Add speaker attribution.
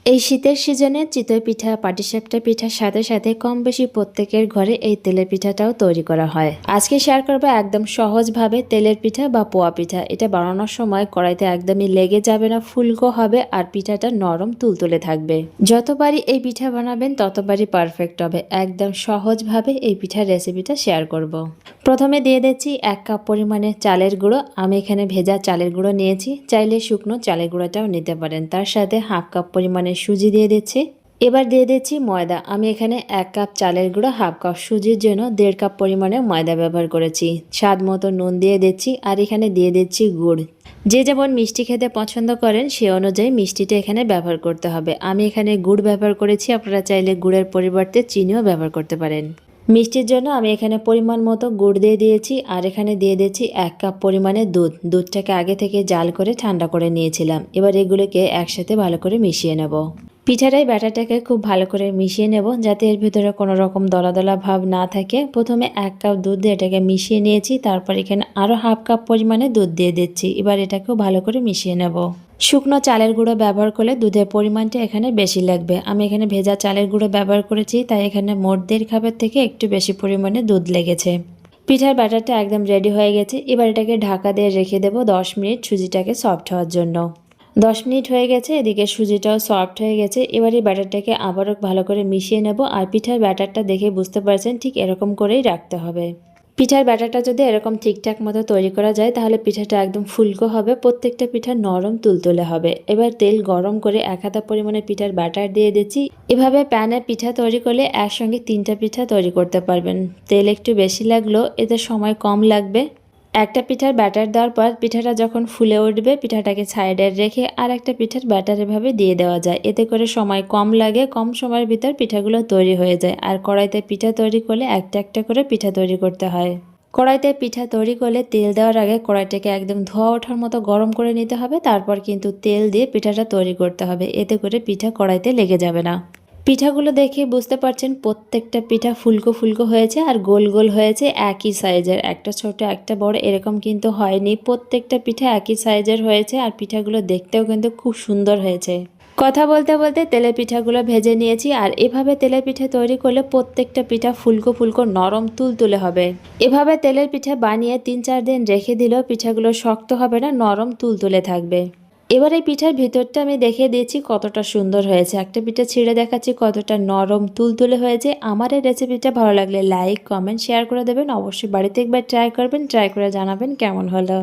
Speaker 1: এই শীতের সিজনে চিতই পিঠা, পাটিসাপটা পিঠার সাথে সাথে কম বেশি প্রত্যেকের ঘরে এই তেলের পিঠাটাও তৈরি করা হয়। আজকে শেয়ার করবো একদম সহজভাবে তেলের পিঠা বা পোয়া পিঠা। এটা বানানোর সময় কড়াইতে একদমই লেগে যাবে না, ফুলকো হবে আর পিঠাটা নরম তুলতুলে থাকবে। যতবারই এই পিঠা বানাবেন ততবারই পারফেক্ট হবে। একদম সহজভাবে এই পিঠার রেসিপিটা শেয়ার করব। প্রথমে দিয়ে দিচ্ছি 1 কাপ পরিমাণে চালের গুঁড়ো। আমি এখানে ভেজা চালের গুঁড়ো নিয়েছি, চাইলে শুকনো চালের গুঁড়োটাও নিতে পারেন। তার সাথে 1/2 কাপ পরিমাণে সুজি দিয়ে দিচ্ছি। এবার দিয়ে দিচ্ছি ময়দা। আমি এখানে 1 কাপ চালের গুঁড়ো 1/2 কাপ সুজির জন্য 1.5 কাপ পরিমাণে ময়দা ব্যবহার করেছি। স্বাদ মতো নুন দিয়ে দিচ্ছি আর এখানে দিয়ে দিচ্ছি গুড়। যে যেমন মিষ্টি খেতে পছন্দ করেন সে অনুযায়ী মিষ্টিটা এখানে ব্যবহার করতে হবে। আমি এখানে গুড় ব্যবহার করেছি, আপনারা চাইলে গুড়ের পরিবর্তে চিনিও ব্যবহার করতে পারেন। মিষ্টির জন্য আমি এখানে পরিমাণ মতো গুড় দিয়ে দিয়েছি আর এখানে দিয়ে দিচ্ছি 1 কাপ পরিমাণে দুধ। দুধটাকে আগে থেকে জাল করে ঠান্ডা করে নিয়েছিলাম। এবার এগুলোকে একসাথে ভালো করে মিশিয়ে নেব। পিঠার এই ব্যাটারটাকে খুব ভালো করে মিশিয়ে নেব যাতে এর ভিতরে কোনো রকম দলা দলা ভাব না থাকে। প্রথমে 1 কাপ দুধ দিয়ে এটাকে মিশিয়ে নিয়েছি, তারপর এখানে আরও 1/2 কাপ পরিমাণে দুধ দিয়ে দিচ্ছি। এবার এটাকেও ভালো করে মিশিয়ে নেব। শুকনো চালের গুঁড়ো ব্যবহার করলে দুধের পরিমাণটা এখানে বেশি লাগবে। আমি এখানে ভেজা চালের গুঁড়ো ব্যবহার করেছি, তাই এখানে মোট 1.5 কাপের থেকে একটু বেশি পরিমাণে দুধ লেগেছে। পিঠার ব্যাটারটা একদম রেডি হয়ে গেছে। এবার এটাকে ঢাকা দিয়ে রেখে দেবো 10 মিনিট সুজিটাকে সফট হওয়ার জন্য। 10 মিনিট হয়ে গেছে, এদিকে সুজিটাও সফট হয়ে গেছে। এবার এই ব্যাটারটাকে আবারও ভালো করে মিশিয়ে নেব আর পিঠার ব্যাটারটা দেখে বুঝতে পারছেন ঠিক এরকম করেই রাখতে হবে। পিঠার ব্যাটারটা যদি এরকম ঠিকঠাক মতো তৈরি করা যায় তাহলে পিঠাটা একদম ফুলকো হবে, প্রত্যেকটা পিঠা নরম তুলতুলে হবে। এবার তেল গরম করে 1 হাতা পরিমাণে পিঠার ব্যাটার দিয়ে দিচ্ছি। এভাবে প্যানে পিঠা তৈরি করলে একসঙ্গে 3টা পিঠা তৈরি করতে পারবেন। তেল একটু বেশি লাগলেও এতে সময় কম লাগবে। একটা পিঠার ব্যাটার দেওয়ার পর পিঠাটা যখন ফুলে উঠবে পিঠাটাকে সাইডে রেখে আর একটা পিঠার ব্যাটার এভাবে দিয়ে দেওয়া যায়। এতে করে সময় কম লাগে, কম সময়ের ভিতর পিঠাগুলো তৈরি হয়ে যায়। আর কড়াইতে পিঠা তৈরি করলে একটা একটা করে পিঠা তৈরি করতে হয়। কড়াইতে পিঠা তৈরি করলে তেল দেওয়ার আগে কড়াইটাকে একদম ধোয়া ওঠার মতো গরম করে নিতে হবে, তারপর কিন্তু তেল দিয়ে পিঠাটা তৈরি করতে হবে। এতে করে পিঠা কড়াইতে লেগে যাবে না। পিঠাগুলো দেখে বুঝতে পারছেন প্রত্যেকটা পিঠা ফুলকো ফুলকো হয়েছে আর গোল গোল হয়েছে, একই সাইজের। একটা ছোট একটা বড় এরকম কিন্তু হয়নি, প্রত্যেকটা পিঠা একই সাইজের হয়েছে আর পিঠাগুলো দেখতেও কিন্তু খুব সুন্দর হয়েছে। কথা বলতে বলতে তেলের পিঠাগুলো ভেজে নিয়েছি আর এভাবে তেলের পিঠা তৈরি করলে প্রত্যেকটা পিঠা ফুলকো ফুলকো নরম তুলতুলে হবে। এভাবে তেলের পিঠা বানিয়ে 3-4 দিন রেখে দিলেও পিঠাগুলো শক্ত হবে না, নরম তুলতুলে থাকবে। এবার এই পিঠার ভিতরটা আমি দেখিয়ে দিয়েছি কতটা সুন্দর হয়েছে। একটা পিঠা ছিঁড়ে দেখাচ্ছি কতটা নরম তুলতুলে হয়েছে। আমার এই রেসিপিটা ভালো লাগলে লাইক, কমেন্ট, শেয়ার করে দেবেন। অবশ্যই বাড়িতে একবার ট্রাই করবেন, ট্রাই করে জানাবেন কেমন হলো।